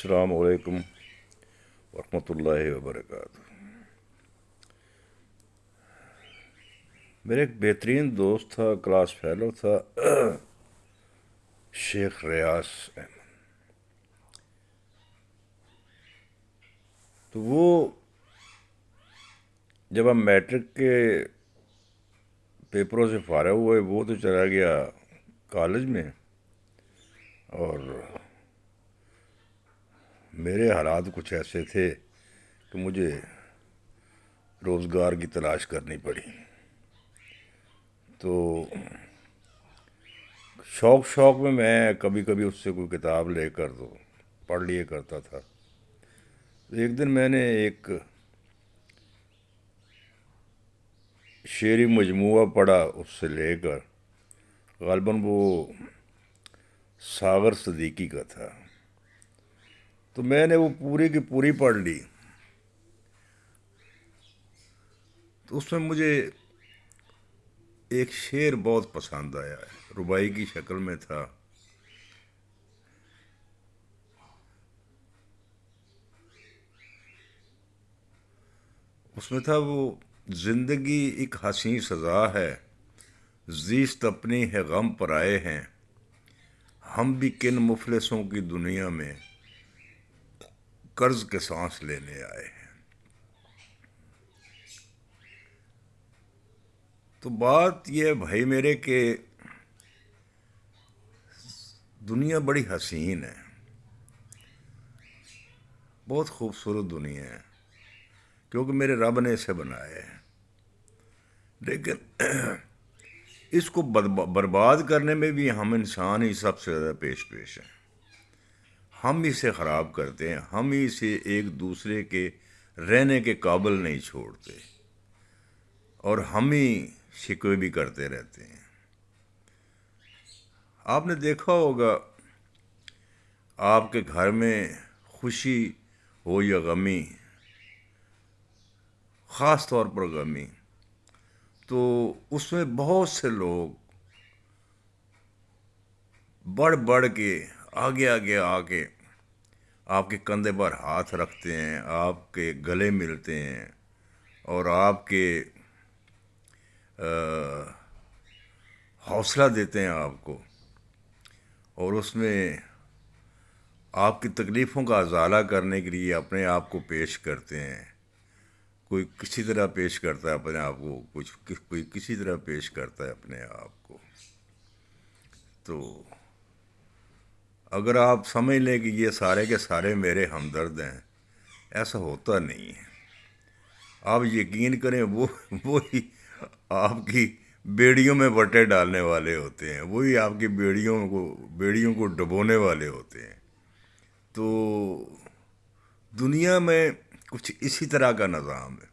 السلام علیکم ورحمۃ اللہ وبرکاتہ۔ میرا ایک بہترین دوست تھا، کلاس فیلو تھا، شیخ ریاض احمد۔ تو وہ جب ہم میٹرک کے پیپروں سے فارغ ہوئے وہ تو چلا گیا کالج میں، اور میرے حالات کچھ ایسے تھے کہ مجھے روزگار کی تلاش کرنی پڑی۔ تو شوق میں کبھی کبھی اس سے کوئی کتاب لے کر تو پڑھ لیے کرتا تھا۔ ایک دن میں نے ایک شعری مجموعہ پڑھا اس سے لے کر، غالباً وہ ساغر صدیقی کا تھا۔ تو میں نے وہ پوری کی پوری پڑھ لی۔ تو اس میں مجھے ایک شعر بہت پسند آیا ہے، ربائی کی شکل میں تھا۔ اس میں تھا وہ زندگی ایک حسین سزا ہے، زیست اپنی ہے غم پرائے ہیں، ہم بھی کن مفلسوں کی دنیا میں قرض کے سانس لینے آئے ہیں۔ تو بات یہ ہے بھائی میرے کہ دنیا بڑی حسین ہے، بہت خوبصورت دنیا ہے، کیونکہ میرے رب نے اسے بنایا ہے۔ لیکن اس کو برباد کرنے میں بھی ہم انسان ہی سب سے زیادہ پیش ہیں۔ ہم اسے خراب کرتے ہیں، ہم ہی اسے ایک دوسرے کے رہنے کے قابل نہیں چھوڑتے، اور ہم ہی شکوے بھی کرتے رہتے ہیں۔ آپ نے دیکھا ہوگا، آپ کے گھر میں خوشی ہو یا غمی، خاص طور پر غمی، تو اس میں بہت سے لوگ بڑھ کے آگے آ کے آپ کے کندھے پر ہاتھ رکھتے ہیں، آپ کے گلے ملتے ہیں، اور آپ کے حوصلہ دیتے ہیں آپ کو، اور اس میں آپ کی تکلیفوں کا ازالہ کرنے کے لیے اپنے آپ کو پیش کرتے ہیں۔ کوئی کسی طرح پیش کرتا ہے اپنے آپ کو، کوئی کسی طرح پیش کرتا ہے اپنے آپ کو۔ تو اگر آپ سمجھ لیں کہ یہ سارے کے سارے میرے ہمدرد ہیں، ایسا ہوتا نہیں ہے۔ آپ یقین کریں، وہی آپ کی بیڑیوں میں وٹے ڈالنے والے ہوتے ہیں، وہی آپ کی بیڑیوں کو ڈبونے والے ہوتے ہیں۔ تو دنیا میں کچھ اسی طرح کا نظام ہے۔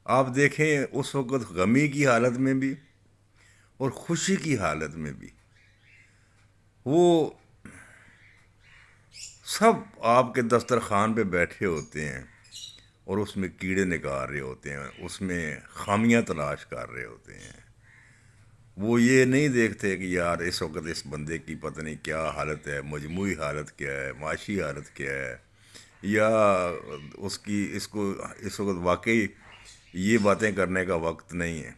آپ دیکھیں اس وقت غمی کی حالت میں بھی اور خوشی کی حالت میں بھی وہ سب آپ کے دسترخوان پہ بیٹھے ہوتے ہیں، اور اس میں کیڑے نکال رہے ہوتے ہیں، اس میں خامیاں تلاش کر رہے ہوتے ہیں۔ وہ یہ نہیں دیکھتے کہ یار اس وقت اس بندے کی پتہ نہیں کیا حالت ہے، مجموعی حالت کیا ہے، معاشی حالت کیا ہے، یا اس کو اس وقت واقعی یہ باتیں کرنے کا وقت نہیں ہے۔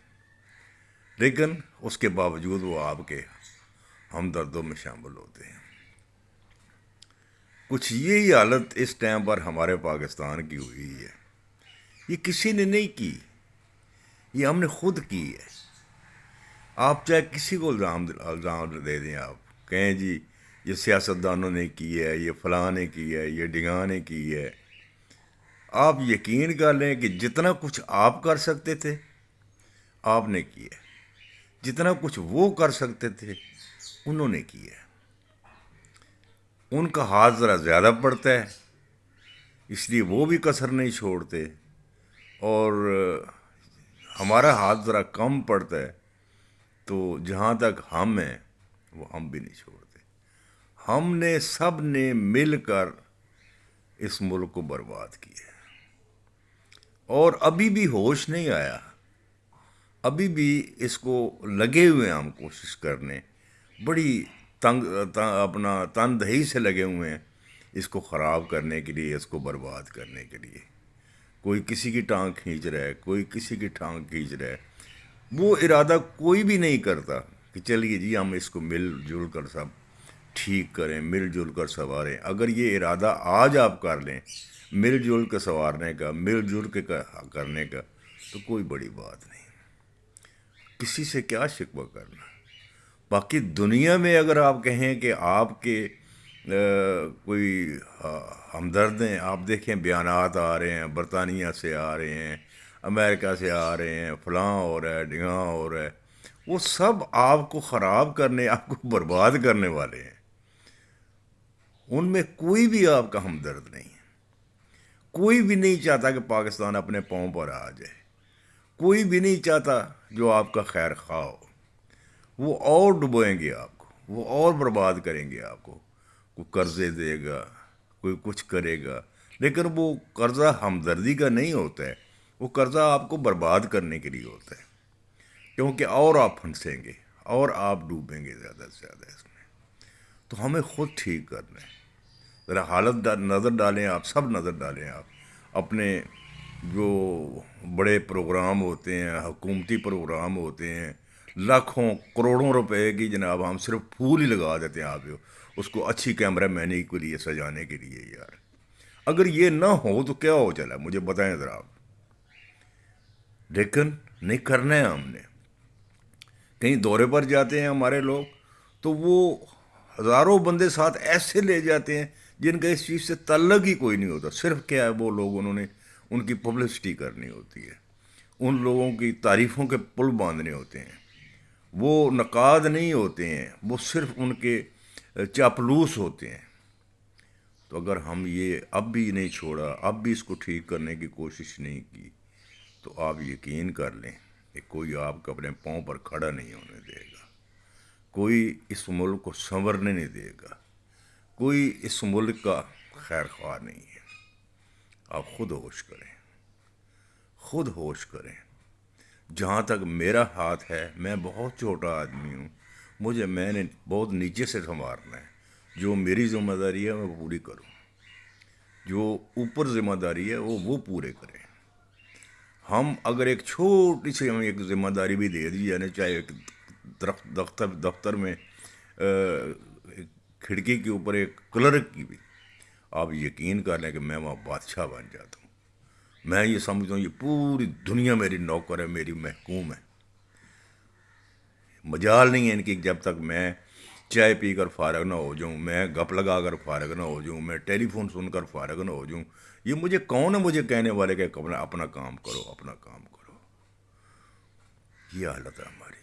لیکن اس کے باوجود وہ آپ کے ہمدردوں میں شامل ہوتے ہیں۔ کچھ یہی حالت اس ٹائم پر ہمارے پاکستان کی ہوئی ہے۔ یہ کسی نے نہیں کی، یہ ہم نے خود کی ہے۔ آپ چاہے کسی کو الزام دے دیں، آپ کہیں جی یہ سیاستدانوں نے کی ہے، یہ فلاں نے کی ہے، یہ ڈھگاں نے کی ہے، آپ یقین کر لیں کہ جتنا کچھ آپ کر سکتے تھے آپ نے کیا ہے، جتنا کچھ وہ کر سکتے تھے انہوں نے کیا ہے۔ ان کا ہاتھ ذرا زیادہ پڑتا ہے، اس لیے وہ بھی کسر نہیں چھوڑتے، اور ہمارا ہاتھ ذرا کم پڑتا ہے، تو جہاں تک ہم ہیں وہ ہم بھی نہیں چھوڑتے۔ ہم نے سب نے مل کر اس ملک کو برباد کیا ہے، اور ابھی بھی ہوش نہیں آیا، ابھی بھی اس کو لگے ہوئے ہیں ہم کوشش کرنے، بڑی اپنا تندہی سے لگے ہوئے ہیں اس کو خراب کرنے کے لیے، اس کو برباد کرنے کے لیے۔ کوئی کسی کی ٹانگ کھینچ رہا ہے، کوئی کسی کی ٹانگ کھینچ رہا ہے۔ وہ ارادہ کوئی بھی نہیں کرتا کہ چلیے جی ہم اس کو مل جل کر سب ٹھیک کریں، مل جل کر سنواریں۔ اگر یہ ارادہ آج آپ کر لیں مل جل کے سنوارنے کا، مل جل کے کرنے کا، تو کوئی بڑی بات نہیں، کسی سے کیا شکوہ کرنا۔ باقی دنیا میں اگر آپ کہیں کہ آپ کے کوئی ہمدرد ہیں، آپ دیکھیں بیانات آ رہے ہیں، برطانیہ سے آ رہے ہیں، امریکہ سے آ رہے ہیں، فلاں ہو رہا ہے، ڈھیاں ہو رہا ہے، وہ سب آپ کو خراب کرنے، آپ کو برباد کرنے والے ہیں۔ ان میں کوئی بھی آپ کا ہمدرد نہیں ہے، کوئی بھی نہیں چاہتا کہ پاکستان اپنے پاؤں پر آ جائے، کوئی بھی نہیں چاہتا جو آپ کا خیر خواہ ہو۔ وہ اور ڈبوئیں گے آپ کو، وہ اور برباد کریں گے آپ کو، کوئی قرضے دے گا، کوئی کچھ کرے گا، لیکن وہ قرضہ ہمدردی کا نہیں ہوتا ہے، وہ قرضہ آپ کو برباد کرنے کے لیے ہوتا ہے، کیونکہ اور آپ پھنسیں گے اور آپ ڈوبیں گے زیادہ سے زیادہ اس میں۔ تو ہمیں خود ٹھیک کرنا ہے، ذرا حالت نظر ڈالیں، آپ سب نظر ڈالیں، آپ اپنے جو بڑے پروگرام ہوتے ہیں، حکومتی پروگرام ہوتے ہیں، لاکھوں کروڑوں روپے کی جناب ہم صرف پھول ہی لگا دیتے ہیں، آپ اس کو اچھی کیمرہ مینی کے لیے سجانے کے لیے۔ یار اگر یہ نہ ہو تو کیا ہو چلا مجھے بتائیں ذرا آپ۔ لیکن نہیں کرنا ہے ہم نے۔ کہیں دورے پر جاتے ہیں ہمارے لوگ تو وہ ہزاروں بندے ساتھ ایسے لے جاتے ہیں جن کا اس چیز سے تعلق ہی کوئی نہیں ہوتا، صرف کیا ہے وہ لوگ انہوں نے ان کی پبلسٹی کرنی ہوتی ہے، ان لوگوں کی تعریفوں کے پل باندھنے ہوتے ہیں۔ وہ نقاد نہیں ہوتے ہیں، وہ صرف ان کے چاپلوس ہوتے ہیں۔ تو اگر ہم یہ اب بھی نہیں چھوڑا، اب بھی اس کو ٹھیک کرنے کی کوشش نہیں کی، تو آپ یقین کر لیں کہ کوئی آپ کو اپنے پاؤں پر کھڑا نہیں ہونے دے گا، کوئی اس ملک کو سنورنے نہیں دے گا، کوئی اس ملک کا خیر خواہ نہیں ہے۔ آپ خود ہوش کریں، خود ہوش کریں۔ جہاں تک میرا ہاتھ ہے، میں بہت چھوٹا آدمی ہوں، میں نے بہت نیچے سے سنوارنا ہے۔ جو میری ذمہ داری ہے میں پوری کروں، جو اوپر ذمہ داری ہے وہ پورے کریں۔ ہم اگر ایک چھوٹی سی ہمیں ایک ذمہ داری بھی دے دی جائے، چاہے ایک دفتر میں کھڑکی کے اوپر ایک کلرک کی بھی، آپ یقین کر لیں کہ میں وہاں بادشاہ بن جاتا ہوں۔ میں یہ سمجھتا ہوں یہ پوری دنیا میری نوکر ہے، میری محکوم ہے۔ مجال نہیں ہے ان کی جب تک میں چائے پی کر فارغ نہ ہو جاؤں، میں گپ لگا کر فارغ نہ ہو جاؤں، میں ٹیلی فون سن کر فارغ نہ ہو جاؤں۔ یہ مجھے کون ہے مجھے کہنے والے کہ اپنا کام کرو، اپنا کام کرو؟ یہ حالت ہے ہماری۔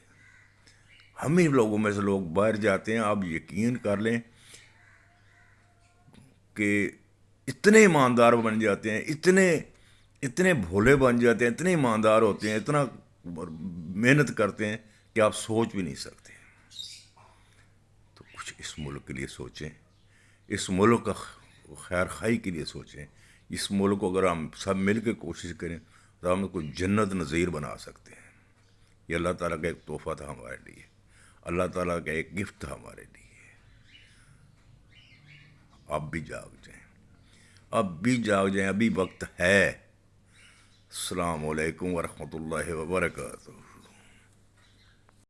ہم ہی لوگوں میں سے لوگ باہر جاتے ہیں، آپ یقین کر لیں کہ اتنے ایماندار بن جاتے ہیں، اتنے بھولے بن جاتے ہیں، اتنے ایماندار ہوتے ہیں، اتنا محنت کرتے ہیں کہ آپ سوچ بھی نہیں سکتے۔ تو کچھ اس ملک کے لیے سوچیں، اس ملک کا خیر خواہی کے لیے سوچیں۔ اس ملک کو اگر ہم سب مل کے کوشش کریں تو ہم کوئی جنت نظیر بنا سکتے ہیں۔ یہ اللہ تعالیٰ کا ایک تحفہ تھا ہمارے لیے، اللہ تعالیٰ کا ایک گفٹ تھا ہمارے لیے۔ اب بھی جاگ جائیں، اب بھی جاگ جائیں، ابھی وقت ہے۔ السلام علیکم ورحمۃ اللہ وبرکاتہ۔